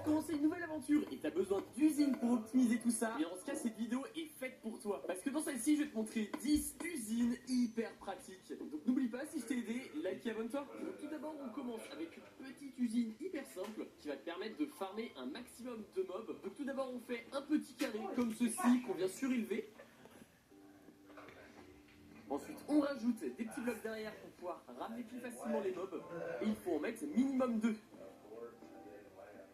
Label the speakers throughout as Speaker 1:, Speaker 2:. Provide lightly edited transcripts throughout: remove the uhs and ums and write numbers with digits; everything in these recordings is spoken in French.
Speaker 1: commencer une nouvelle aventure et t'as besoin d'usines pour optimiser tout ça, et dans ce cas, cette vidéo est faite pour toi. Parce que dans celle-ci, je vais te montrer 10 usines hyper pratiques. Donc n'oublie pas, si je t'ai aidé, like et abonne-toi. Donc tout d'abord, on commence avec une petite usine hyper simple qui va te permettre de farmer un maximum de mobs. Donc tout d'abord, on fait un petit carré comme ceci qu'on vient surélever. Ensuite, on rajoute des petits blocs derrière pour pouvoir ramener plus facilement les mobs. Et il faut en mettre minimum 2.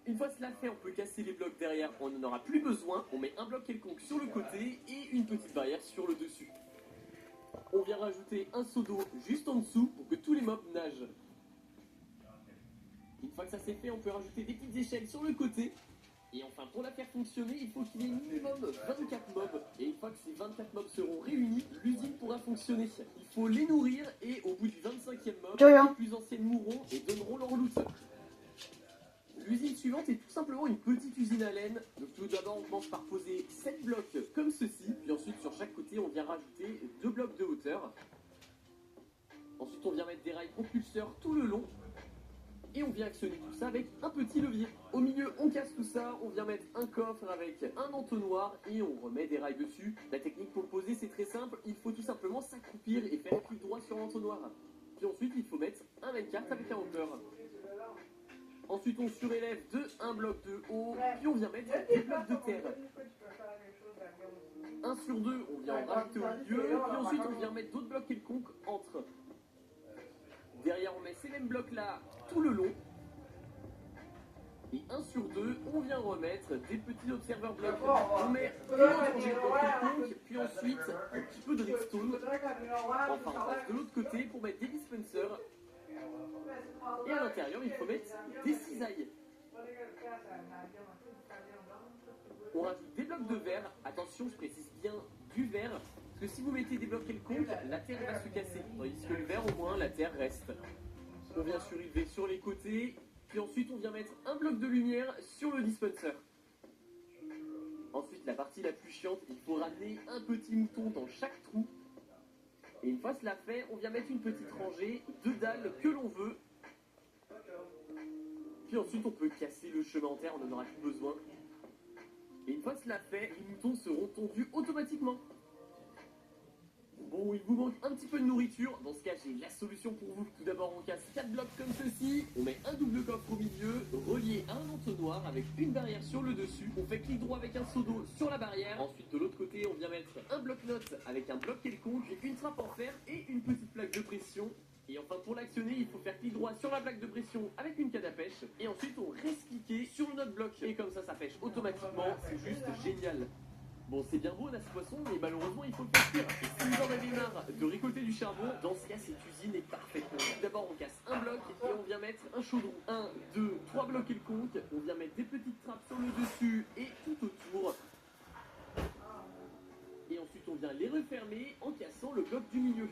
Speaker 1: Une fois cela fait, on peut casser les blocs derrière, on n'en aura plus besoin. On met un bloc quelconque sur le côté et une petite barrière sur le dessus. On vient rajouter un seau d'eau juste en dessous pour que tous les mobs nagent. Une fois que ça c'est fait, on peut rajouter des petites échelles sur le côté. Et enfin, pour la faire fonctionner, il faut qu'il y ait minimum 24 mobs. Et une fois que ces 24 mobs seront réunis, l'usine pourra fonctionner. Il faut les nourrir et au bout du 25e mob, les plus anciennes mourront et donneront leur loot. L'usine suivante est tout simplement une petite usine à laine. Donc tout d'abord, on commence par poser 7 blocs comme ceci. Puis ensuite, sur chaque côté, on vient rajouter 2 blocs de hauteur. Ensuite, on vient mettre des rails propulseurs tout le long. Et on vient actionner tout ça avec un petit levier. Au milieu, on casse tout ça, on vient mettre un coffre avec un entonnoir et on remet des rails dessus. La technique pour le poser, c'est très simple. Il faut tout simplement s'accroupir et faire clic droit sur l'entonnoir. Puis ensuite, il faut mettre un minecart avec un hauteur. Ensuite, on surélève de un bloc de haut, puis on vient mettre des blocs de terre. 1 sur 2, on vient en rajouter au milieu, puis ensuite on vient mettre d'autres blocs quelconques entre. Derrière, on met ces mêmes blocs-là tout le long. Et 1 sur 2, on vient remettre des petits observeurs blocs. On met une rangée de blocs quelconques, puis ensuite un petit peu de redstone. Enfin, on passe de l'autre côté pour mettre des dispensers. Et à l'intérieur, il faut mettre des cisailles. On rajoute des blocs de verre. Attention, je précise bien du verre. Parce que si vous mettez des blocs quelconques, la terre va se casser. Tandis que le verre, au moins, la terre reste. On vient surélever sur les côtés. Puis ensuite, on vient mettre un bloc de lumière sur le dispenser. Ensuite, la partie la plus chiante, il faut ramener un petit mouton dans chaque trou. Et une fois cela fait, on vient mettre une petite rangée de dalles que l'on veut. Puis ensuite, on peut casser le chemin en terre, on n'en aura plus besoin. Et une fois cela fait, les moutons seront tondus automatiquement. Bon, il vous manque un petit peu de nourriture. Dans ce cas, j'ai la solution pour vous. Tout d'abord, on casse 4 blocs comme ceci. On met un double coffre au milieu, relié à un entonnoir avec une barrière sur le dessus. On fait clic droit avec un seau d'eau sur la barrière. Ensuite, de l'autre côté, on vient mettre un bloc-notes avec un bloc quelconque, une trappe en fer et une petite plaque de pression. Et enfin, pour l'actionner, il faut faire clic droit sur la plaque de pression avec une canne à pêche. Et ensuite, on reste cliqué sur notre bloc. Et comme ça pêche automatiquement. C'est juste génial. Bon, c'est bien beau, on a ce poisson, mais malheureusement, il faut le faire cuire. Et si vous en avez marre de récolter du charbon, dans ce cas, cette usine est parfaite pour vous. D'abord, on casse un bloc et on vient mettre un chaudron. 1, 2, 3 blocs quelconques. On vient mettre des petites trappes sur le dessus et tout autour. Et ensuite, on vient les refermer en cassant le bloc du milieu.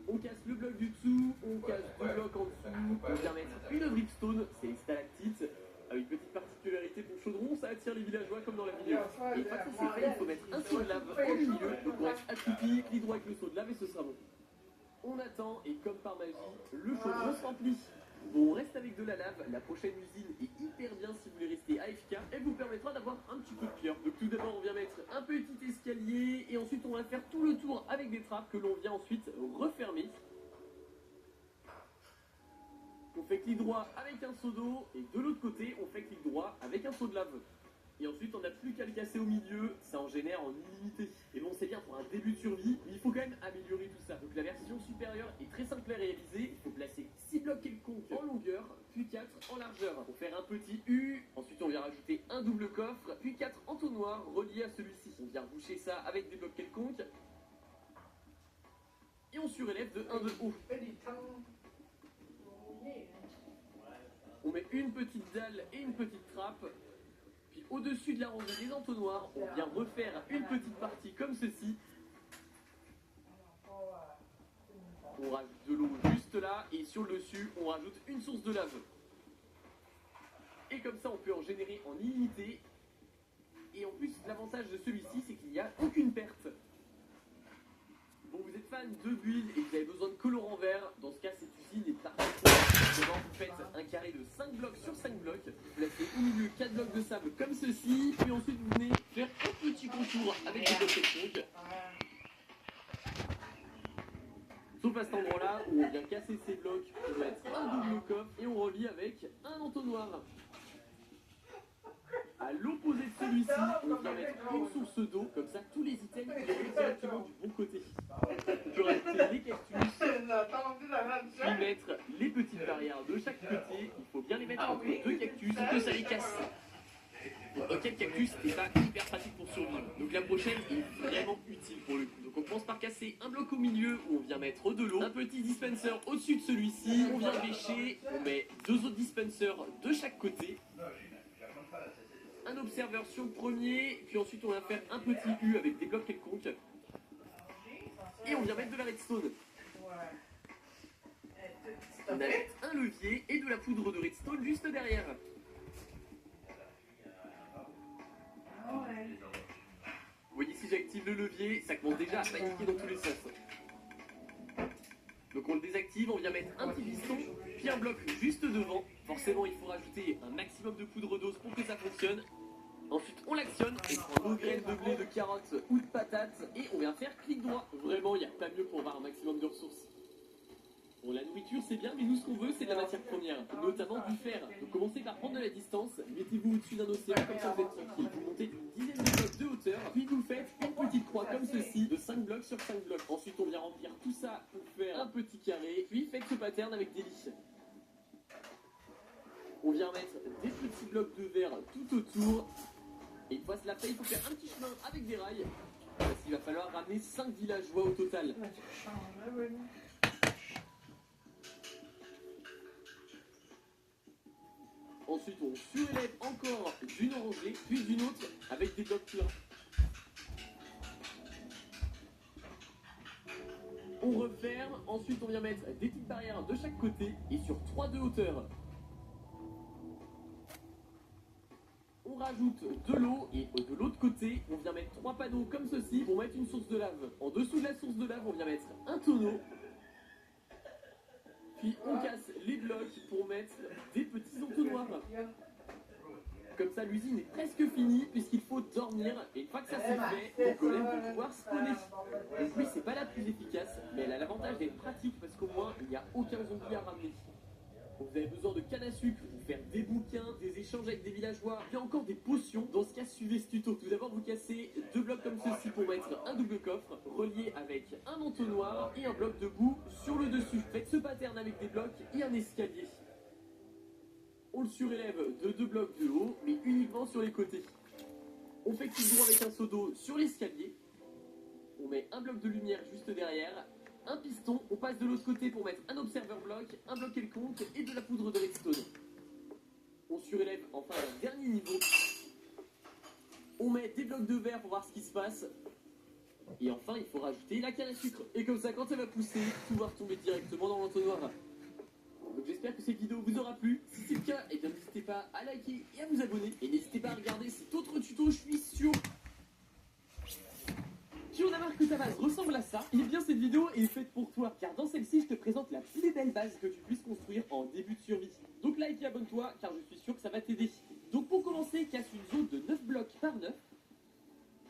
Speaker 1: On casse le bloc du dessous, on casse 2 blocs en dessous. On vient mettre une dripstone, c'est les stalactites. Une petite particularité pour le chaudron, ça attire les villageois comme dans la vidéo. Et une fois que c'est fait, il faut mettre un seau de lave au milieu. Donc on reste accroupi, clic droit avec le seau de lave et ce sera bon. On attend et comme par magie, le chaudron se remplit. Bon, on reste avec de la lave. La prochaine usine est hyper bien si vous voulez rester AFK. Elle vous permettra d'avoir un petit peu de pierre. Donc tout d'abord, on vient mettre un petit escalier et ensuite on va faire tout le tour avec des trappes que l'on vient ensuite refermer. On fait clic droit avec un seau d'eau et de l'autre côté, on fait clic droit avec un seau de lave. Et ensuite, on n'a plus qu'à le casser au milieu, ça en génère en illimité. Et bon, c'est bien pour un début de survie, mais il faut quand même améliorer tout ça. Donc la version supérieure est très simple à réaliser. Il faut placer 6 blocs quelconques en longueur, puis 4 en largeur. Pour faire un petit U, ensuite on vient rajouter un double coffre, puis 4 entonnoirs reliés à celui-ci. On vient boucher ça avec des blocs quelconques. Et on surélève de 1 de haut. On met une petite dalle et une petite trappe. Puis au-dessus de la rangée des entonnoirs, on vient refaire une petite partie comme ceci. On rajoute de l'eau juste là et sur le dessus, on rajoute une source de lave. Et comme ça, on peut en générer en illimité. Et en plus, l'avantage de celui-ci, c'est qu'il n'y a aucune perte. Bon, vous êtes fan de build et que vous avez besoin de colorant vert, dans ce cas cette usine est parfaite pour vous. D'abord vous faites un carré de 5 blocs sur 5 blocs, vous placez au milieu 4 blocs de sable comme ceci, puis ensuite vous venez faire un petit contour avec des blocs quelconques. Sauf à cet endroit-là où on vient casser ces blocs pour mettre un double coffre et on relie avec un entonnoir. À l'opposé de celui-ci, on vient mettre une source d'eau, comme ça tous les items iront directement du bon côté. On peut rajouter les cactus, puis mettre les petites barrières de chaque côté. Il faut bien les mettre entre deux cactus pour que ça les casse. Ok, le cactus n'est pas hyper pratique pour survivre, donc la prochaine est vraiment utile pour le coup. Donc on commence par casser un bloc au milieu où on vient mettre de l'eau, un petit dispenser au-dessus de celui-ci, on vient bêcher, on met deux autres dispensers de chaque côté. Un observeur sur le premier, puis ensuite on va faire un petit U avec des blocs quelconques. Et on vient mettre de la redstone. On a un levier et de la poudre de redstone juste derrière. Vous voyez, si j'active le levier, ça commence déjà à paniquer dans tous les sens. Donc on le désactive, on vient mettre un petit piston, puis un bloc juste devant. Forcément, il faut rajouter un maximum de poudre d'ose pour que ça fonctionne. Ensuite, on l'actionne, on prend nos graines de blé, de carottes ou de patates et on vient faire clic droit. Vraiment, il n'y a pas mieux pour avoir un maximum de ressources. Bon, la nourriture, c'est bien, mais nous, ce qu'on veut, c'est de la matière première, notamment du fer. Donc commencez par prendre de la distance, mettez-vous au-dessus d'un océan, comme ça vous êtes tranquille. Vous montez d'une dizaine de blocs de hauteur, puis vous faites une petite croix comme ceci, de 5 blocs sur 5 blocs. Ensuite, on vient remplir tout ça pour faire un petit carré, puis faites ce pattern avec des lits. On vient mettre des petits blocs de verre tout autour. Et une fois cela fait, il faut faire un petit chemin avec des rails. Parce qu'il va falloir ramener 5 villageois au total. Ensuite, on surélève encore d'une rangée, puis d'une autre, avec des blocs pleins. On referme, ensuite on vient mettre des petites barrières de chaque côté, et sur 3 de hauteur. On rajoute de l'eau, et de l'autre côté, on vient mettre 3 panneaux comme ceci, pour mettre une source de lave. En dessous de la source de lave, on vient mettre un tonneau. Puis on casse les blocs pour mettre des petits entonnoirs. Comme ça, l'usine est presque finie puisqu'il faut dormir. Et une fois que ça c'est fait, le golem va pouvoir spawner. Donc oui, c'est pas la plus efficace, mais elle a l'avantage d'être pratique parce qu'au moins, il n'y a aucun zombie à ramener. Donc vous avez besoin de canne à sucre pour faire des bouquins, des échanges avec des villageois, il y a encore des potions. Dans ce cas, suivez ce tuto. Tout d'abord, vous cassez 2 blocs comme ceci pour mettre un double coffre, relié avec un entonnoir et un bloc de boue sur le dessus. Faites ce pattern avec des blocs et un escalier. On le surélève de 2 blocs de haut, mais uniquement sur les côtés. On fait clic droit avec un seau d'eau sur l'escalier. On met un bloc de lumière juste derrière. Un piston, on passe de l'autre côté pour mettre un observer bloc, un bloc quelconque et de la poudre de redstone. On surélève enfin un dernier niveau. On met des blocs de verre pour voir ce qui se passe. Et enfin, il faut rajouter la canne à sucre. Et comme ça, quand elle va pousser, tout va retomber directement dans l'entonnoir. Donc j'espère que cette vidéo vous aura plu. Si c'est le cas, eh bien n'hésitez pas à liker et à vous abonner. Et n'hésitez pas à regarder cet autre tuto, je suis sûr. Tu en as marre que ta base ressemble à ça? Eh bien cette vidéo est faite pour toi, car dans celle-ci je te présente la plus belle base que tu puisses construire en début de survie. Donc like et abonne-toi, car je suis sûr que ça va t'aider. Donc pour commencer, casse une zone de 9 blocs par 9.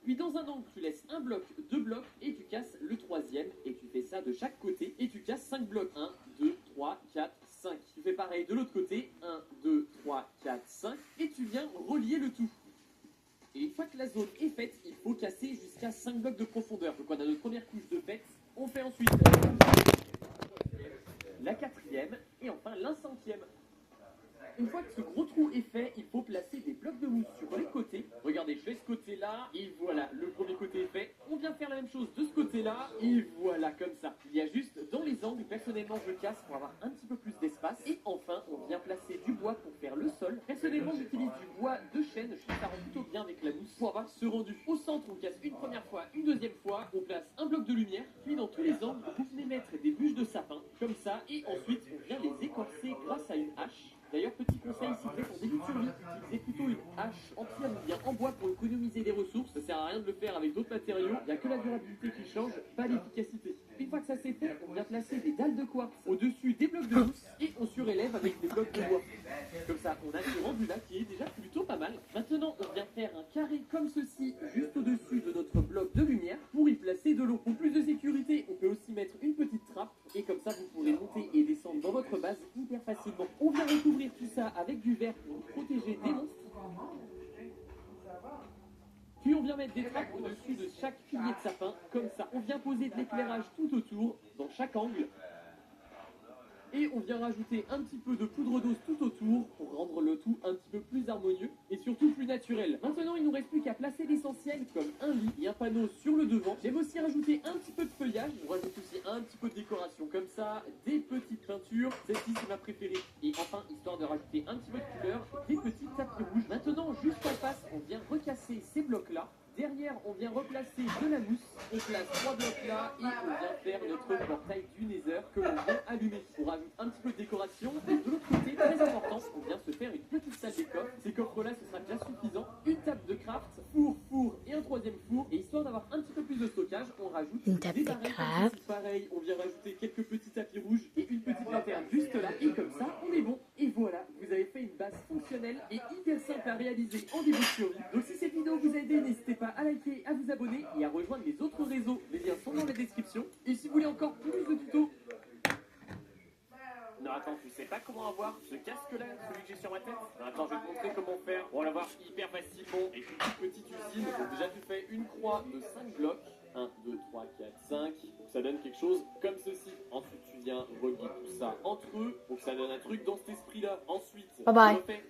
Speaker 1: Puis dans un angle, tu laisses un bloc, 2 blocs, et tu casses le troisième. Et tu fais ça de chaque côté, et tu casses 5 blocs. 1, 2, 3, 4, 5. Tu fais pareil de l'autre côté, 1, 2, 3, 4, 5. Et tu viens relier le tout. Et une fois que la zone est faite, il faut casser jusqu'à 5 blocs de profondeur. Donc on a notre première couche de faite. On fait ensuite la quatrième et enfin la cinquième. Une fois que ce gros trou est fait, il faut placer des blocs de mousse sur les côtés. Regardez, je fais ce côté-là, et voilà, le premier côté est fait. On vient faire la même chose de ce côté-là, et voilà, comme ça. Il y a juste dans les angles, personnellement, je casse pour avoir un petit peu plus d'espace. Et enfin, on vient placer du bois pour faire le sol. Personnellement, j'utilise du bois de chêne, je trouve que ça rend plutôt bien avec la mousse pour avoir ce rendu. Au centre, on casse une première fois, une deuxième fois, on place un bloc de lumière, puis dans tous les angles, vous venez mettre des bûches de sapin, comme ça, et ensuite, on vient les écorcer grâce à une hache. D'ailleurs, petit conseil, si vous êtes en début de survie, utilisez plutôt une hache entière ou bien en bois pour économiser des ressources. Ça sert à rien de le faire avec d'autres matériaux. Il n'y a que la durabilité qui change, pas l'efficacité. Une fois Comme ça, on a ce rendu-là qui est déjà plutôt pas mal. Maintenant, on vient faire un carré comme ceci, juste au-dessus de notre bloc de lumière, pour y placer de l'eau. Pour plus de sécurité, on peut aussi mettre une petite trappe, et comme ça, vous pourrez monter et descendre dans votre base hyper facilement. On vient recouvrir tout ça avec du verre pour nous protéger des monstres. Puis on vient mettre des trappes au-dessus de chaque pilier de sapin, comme ça. On vient poser de l'éclairage tout autour, dans chaque angle. Et on vient rajouter un petit peu de poudre d'ose tout autour pour rendre le tout un petit peu plus harmonieux et surtout plus naturel. Maintenant, il nous reste plus qu'à placer l'essentiel comme un lit et un panneau sur le devant. J'aime aussi rajouter un petit peu de feuillage. On rajoute aussi un petit peu de décoration comme ça, des petites peintures. Celle-ci, c'est ma préférée. Et enfin, histoire de rajouter un petit peu de couleur, des petits tapis rouges. Maintenant, juste en face, on vient recasser ces blocs-là. Derrière, on vient replacer de la mousse. On place 3 blocs là et on vient faire notre portail du Nether que l'on vient allumer. On rajoute un petit peu de décoration. Et de l'autre côté, très important, on vient se faire une petite salle des coffres. Ces coffres-là, ce sera déjà suffisant. Une table de craft, four et un troisième four. Et histoire d'avoir un petit peu plus de stockage, on rajoute
Speaker 2: Une table
Speaker 1: des
Speaker 2: de
Speaker 1: barils.
Speaker 2: craft.
Speaker 1: Pareil, on vient rajouter quelques petits tapis rouges et une petite lanterne juste là. Et comme ça, on est bon. Et voilà, vous avez fait une base fonctionnelle et hyper simple à réaliser en début de survie. Donc si cette vidéo vous a aidé, n'hésitez pas à liker, à vous abonner et à rejoindre mes autres réseaux. Les liens sont dans la description. Et si vous voulez encore plus de tutos... Non attends, tu sais pas comment avoir ce casque là, celui que j'ai sur ma tête? Non attends, je vais te montrer comment faire pour l'avoir hyper facilement. Et une toute petite usine. Donc déjà tu fais une croix de 5 blocs. 1, 2, 3, 4, 5. Ça donne quelque chose comme ceci. Ensuite tu viens relier tout ça entre eux pour que ça donne un truc dans cet esprit là. Ensuite,
Speaker 2: Bye bye.
Speaker 1: tu refais